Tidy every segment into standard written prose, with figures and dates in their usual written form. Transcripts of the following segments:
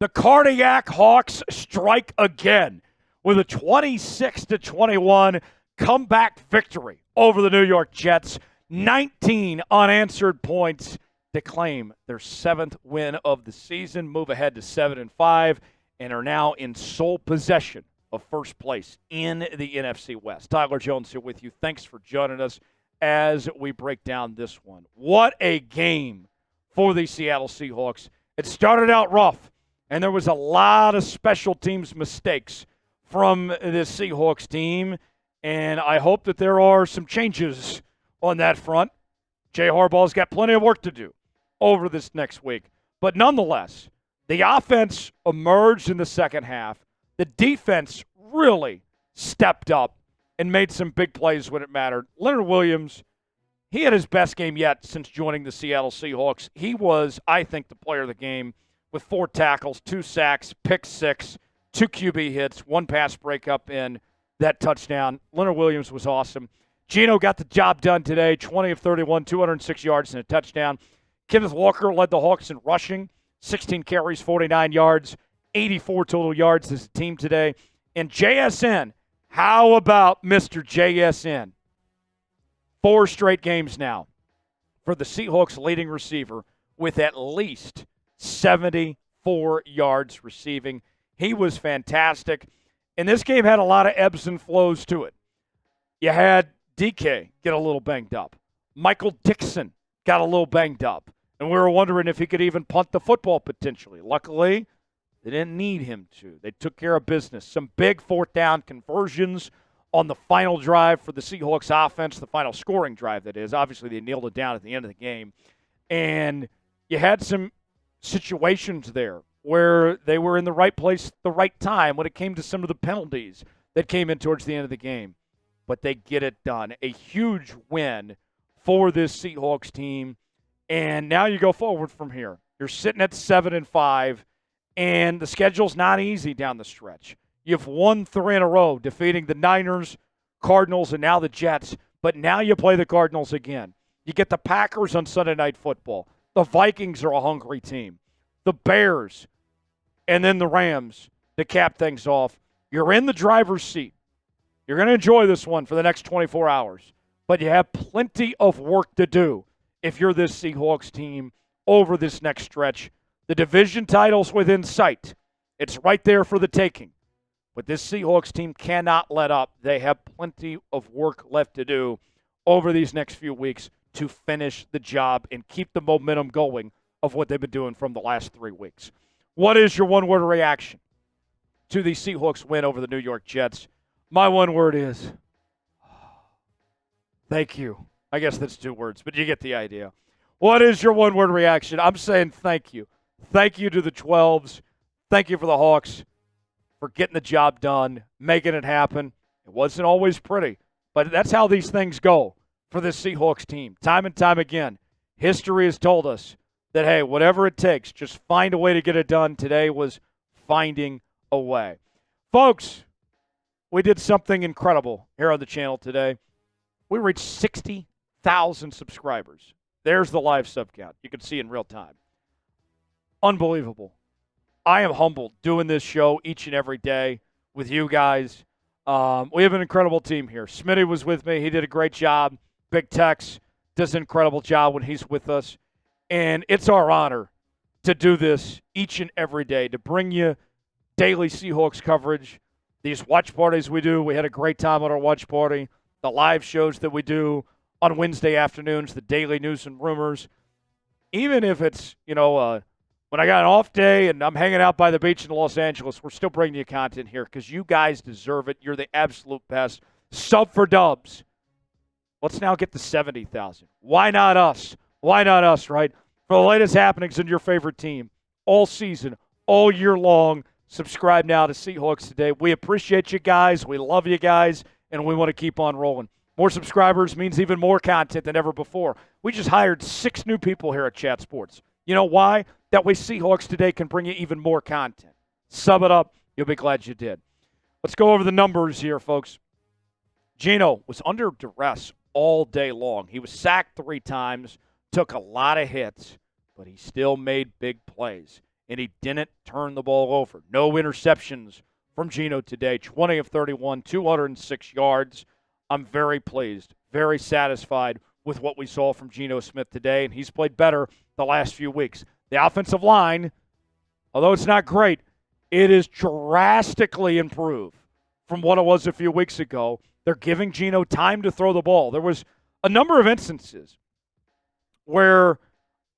The Cardiac Hawks strike again with a 26-21 comeback victory over the New York Jets. 19 unanswered points to claim their 7th win of the season, move ahead to 7-5, and are now in sole possession of first place in the NFC West. Tyler Jones here with you. Thanks for joining us as we break down this one. What a game for the Seattle Seahawks. It started out rough, and there was a lot of special teams mistakes from this Seahawks team, and I hope that there are some changes on that front. Jay Harbaugh's got plenty of work to do over this next week. But nonetheless, the offense emerged in the second half. The defense really stepped up and made some big plays when it mattered. Leonard Williams, he had his best game yet since joining the Seattle Seahawks. He was, I think, the player of the game with 4 tackles, 2 sacks, pick 6, 2 QB hits, 1 pass breakup in that touchdown. Leonard Williams was awesome. Geno got the job done today, 20 of 31, 206 yards and a touchdown. Kenneth Walker led the Hawks in rushing, 16 carries, 49 yards, 84 total yards as a team today. And JSN, how about Mr. JSN? 4 straight games now for the Seahawks leading receiver with at least 74 yards receiving. He was fantastic. And this game had a lot of ebbs and flows to it. You had DK get a little banged up. Michael Dixon got a little banged up. And we were wondering if he could even punt the football potentially. Luckily, they didn't need him to. They took care of business. Some big 4th down conversions on the final drive for the Seahawks offense, the final scoring drive, that is. Obviously, they nailed it down at the end of the game. And you had some situations there where they were in the right place at the right time when it came to some of the penalties that came in towards the end of the game. But they get it done. A huge win for this Seahawks team. And now you go forward from here. You're sitting at 7-5, and the schedule's not easy down the stretch. You've won 3 in a row, defeating the Niners, Cardinals, and now the Jets. But now you play the Cardinals again. You get the Packers on Sunday Night Football. The Vikings are a hungry team. The Bears, and then the Rams to cap things off. You're in the driver's seat. You're going to enjoy this one for the next 24 hours. But you have plenty of work to do if you're this Seahawks team over this next stretch. The division title's within sight. It's right there for the taking. But this Seahawks team cannot let up. They have plenty of work left to do over these next few weeks to finish the job and keep the momentum going of what they've been doing from the last 3 weeks. What is your one-word reaction to the Seahawks win over the New York Jets? My one word is thank you. I guess that's 2 words, but you get the idea. What is your one-word reaction? I'm saying thank you. Thank you to the 12s. Thank you for the Hawks for getting the job done, making it happen. It wasn't always pretty, but that's how these things go for this Seahawks team. Time and time again, history has told us that, hey, whatever it takes, just find a way to get it done. Today was finding a way. Folks, we did something incredible here on the channel today. We reached 60,000 subscribers. There's the live sub count. You can see in real time. Unbelievable. I am humbled doing this show each and every day with you guys. We have an incredible team here. Smitty was with me. He did a great job. Big Tex does an incredible job when he's with us. And it's our honor to do this each and every day, to bring you daily Seahawks coverage. These watch parties we do, we had a great time on our watch party. The live shows that we do on Wednesday afternoons, the daily news and rumors. Even if it's, when I got an off day and I'm hanging out by the beach in Los Angeles, we're still bringing you content here because you guys deserve it. You're the absolute best. Sub for dubs. Let's now get to 70,000. Why not us? Why not us, right? For the latest happenings in your favorite team all season, all year long, subscribe now to Seahawks Today. We appreciate you guys. We love you guys, and we want to keep on rolling. More subscribers means even more content than ever before. We just hired 6 new people here at Chat Sports. You know why? That way Seahawks Today can bring you even more content. Sub it up. You'll be glad you did. Let's go over the numbers here, folks. Geno was under duress all day long. He was sacked 3 times, took a lot of hits, but he still made big plays. and he didn't turn the ball over. No interceptions from Geno today. 20 of 31, 206 yards. I'm very pleased, very satisfied with what we saw from Geno Smith today, and he's played better the last few weeks. The offensive line, although it's not great, it is drastically improved from what it was a few weeks ago. They're giving Geno time to throw the ball. There was a number of instances where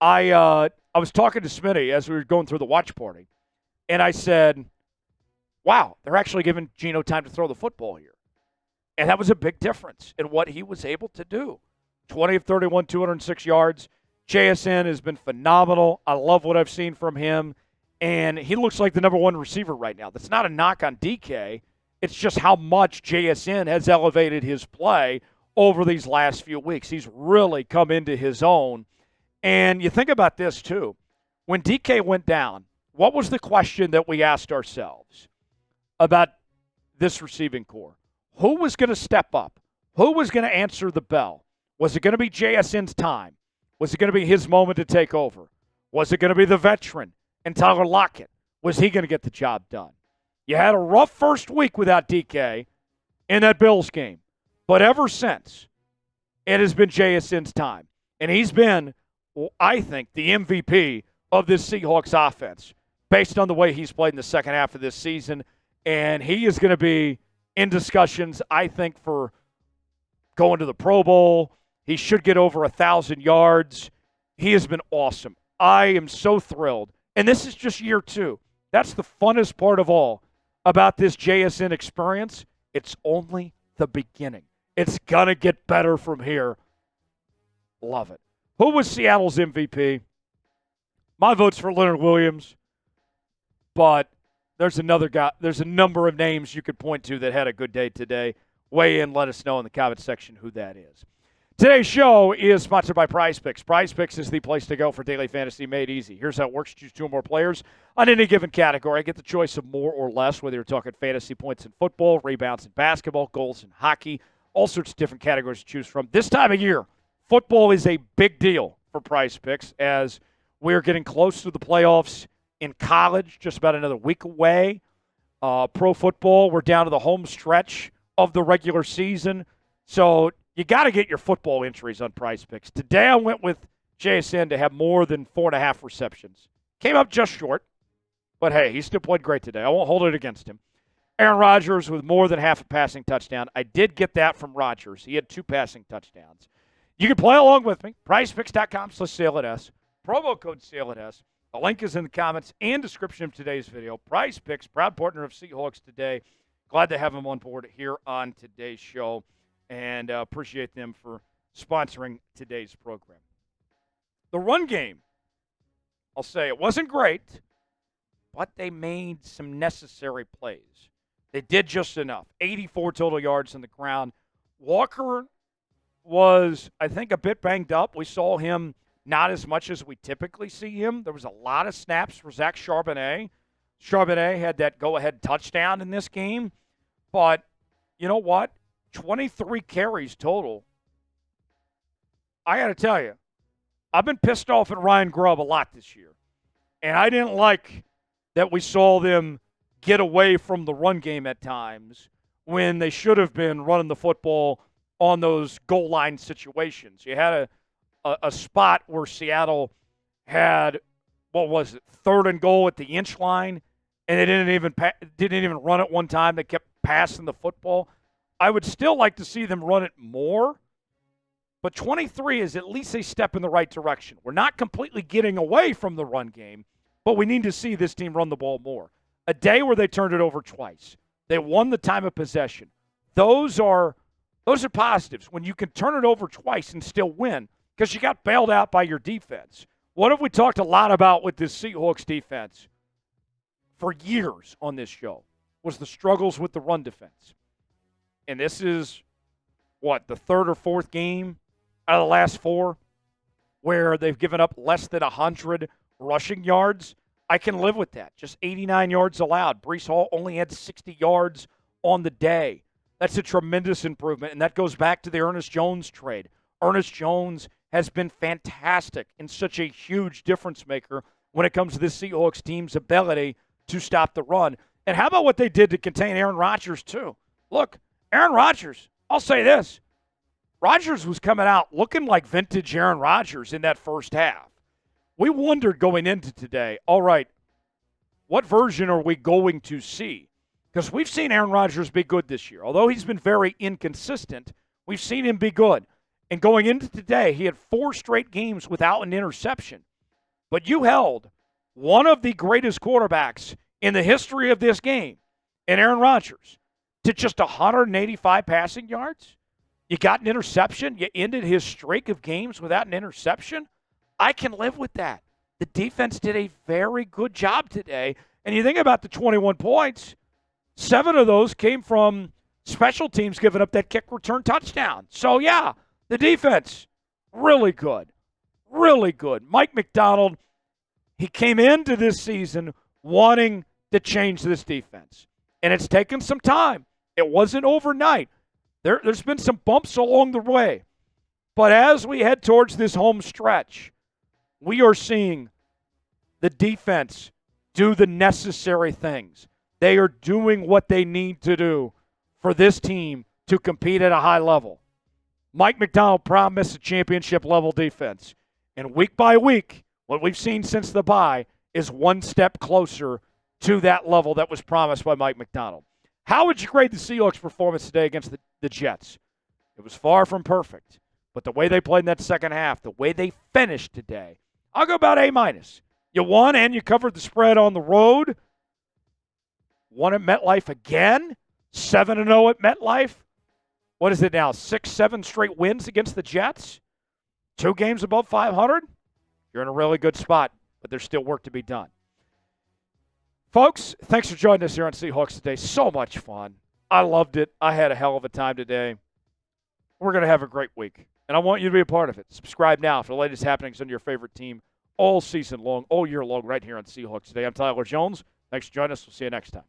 I was talking to Smitty as we were going through the watch party, and I said, wow, they're actually giving Geno time to throw the football here. And that was a big difference in what he was able to do. 20 of 31, 206 yards. JSN has been phenomenal. I love what I've seen from him. And he looks like the number one receiver right now. That's not a knock on DK. It's just how much JSN has elevated his play over these last few weeks. He's really come into his own. And you think about this, too. When DK went down, what was the question that we asked ourselves about this receiving core? Who was going to step up? Who was going to answer the bell? Was it going to be JSN's time? Was it going to be his moment to take over? Was it going to be the veteran and Tyler Lockett? Was he going to get the job done? You had a rough first week without DK in that Bills game. But ever since, it has been JSN's time. And he's been, I think, the MVP of this Seahawks offense based on the way he's played in the second half of this season. And he is going to be in discussions, I think, for going to the Pro Bowl. He should get over 1,000 yards. He has been awesome. I am so thrilled. And this is just year two. That's the funnest part of all about this JSN experience. It's only the beginning. It's going to get better from here. Love it. Who was Seattle's MVP? My vote's for Leonard Williams. But there's another guy. There's a number of names you could point to that had a good day today. Weigh in. Let us know in the comment section who that is. Today's show is sponsored by Prize Picks. Prize Picks is the place to go for daily fantasy made easy. Here's how it works. Choose two or more players on any given category. Get the choice of more or less, whether you're talking fantasy points in football, rebounds in basketball, goals in hockey, all sorts of different categories to choose from. This time of year, football is a big deal for Prize Picks as we're getting close to the playoffs in college, just about another week away. Pro football, we're down to the home stretch of the regular season. So you got to get your football entries on Prize Picks. Today I went with JSN to have more than 4.5 receptions. Came up just short, but hey, he still played great today. I won't hold it against him. Aaron Rodgers with more than half a passing touchdown. I did get that from Rodgers. He had 2 passing touchdowns. You can play along with me. PrizePicks.com/SailItS. Promo code SailItS. The link is in the comments and description of today's video. Prize Picks, proud partner of Seahawks today. Glad to have them on board here on today's show, and appreciate them for sponsoring today's program. The run game, I'll say it wasn't great, but they made some necessary plays. They did just enough. 84 total yards on the ground. Walker was, I think, a bit banged up. We saw him not as much as we typically see him. There was a lot of snaps for Zach Charbonnet. Charbonnet had that go-ahead touchdown in this game. But you know what? 23 carries total. I got to tell you, I've been pissed off at Ryan Grubb a lot this year. And I didn't like that we saw them get away from the run game at times when they should have been running the football on those goal line situations. You had a spot where Seattle had, what was it, 3rd and goal at the inch line, and they didn't even run it one time. They kept passing the football. I would still like to see them run it more, but 23 is at least a step in the right direction. We're not completely getting away from the run game, but we need to see this team run the ball more. A day where they turned it over twice. They won the time of possession. Those are positives when you can turn it over twice and still win because you got bailed out by your defense. What have we talked a lot about with this Seahawks defense for years on this show was the struggles with the run defense. And this is, the 3rd or 4th game out of the last 4 where they've given up less than 100 rushing yards. I can live with that. Just 89 yards allowed. Breece Hall only had 60 yards on the day. That's a tremendous improvement, and that goes back to the Ernest Jones trade. Ernest Jones has been fantastic and such a huge difference maker when it comes to this Seahawks team's ability to stop the run. And how about what they did to contain Aaron Rodgers, too? Look, Aaron Rodgers, I'll say this. Rodgers was coming out looking like vintage Aaron Rodgers in that first half. We wondered going into today, all right, what version are we going to see? Because we've seen Aaron Rodgers be good this year. Although he's been very inconsistent, we've seen him be good. And going into today, he had 4 straight games without an interception. But you held one of the greatest quarterbacks in the history of this game, in Aaron Rodgers, to just 185 passing yards. You got an interception. You ended his streak of games without an interception. I can live with that. The defense did a very good job today. And you think about the 21 points, 7 of those came from special teams giving up that kick return touchdown. So, yeah, the defense, really good. Really good. Mike Macdonald, he came into this season wanting to change this defense. And it's taken some time. It wasn't overnight. There's been some bumps along the way. But as we head towards this home stretch, we are seeing the defense do the necessary things. They are doing what they need to do for this team to compete at a high level. Mike Macdonald promised a championship-level defense. And week by week, what we've seen since the bye is one step closer to that level that was promised by Mike Macdonald. How would you grade the Seahawks' performance today against the Jets? It was far from perfect. But the way they played in that second half, the way they finished today, I'll go about A-. You won and you covered the spread on the road. Won at MetLife again. 7-0 at MetLife. What is it now? 6-7 straight wins against the Jets. 2 games above 500. You're in a really good spot, but there's still work to be done. Folks, thanks for joining us here on Seahawks Today. So much fun. I loved it. I had a hell of a time today. We're going to have a great week, and I want you to be a part of it. Subscribe now for the latest happenings on your favorite team all season long, all year long, right here on Seahawks Today. I'm Tyler Jones. Thanks for joining us. We'll see you next time.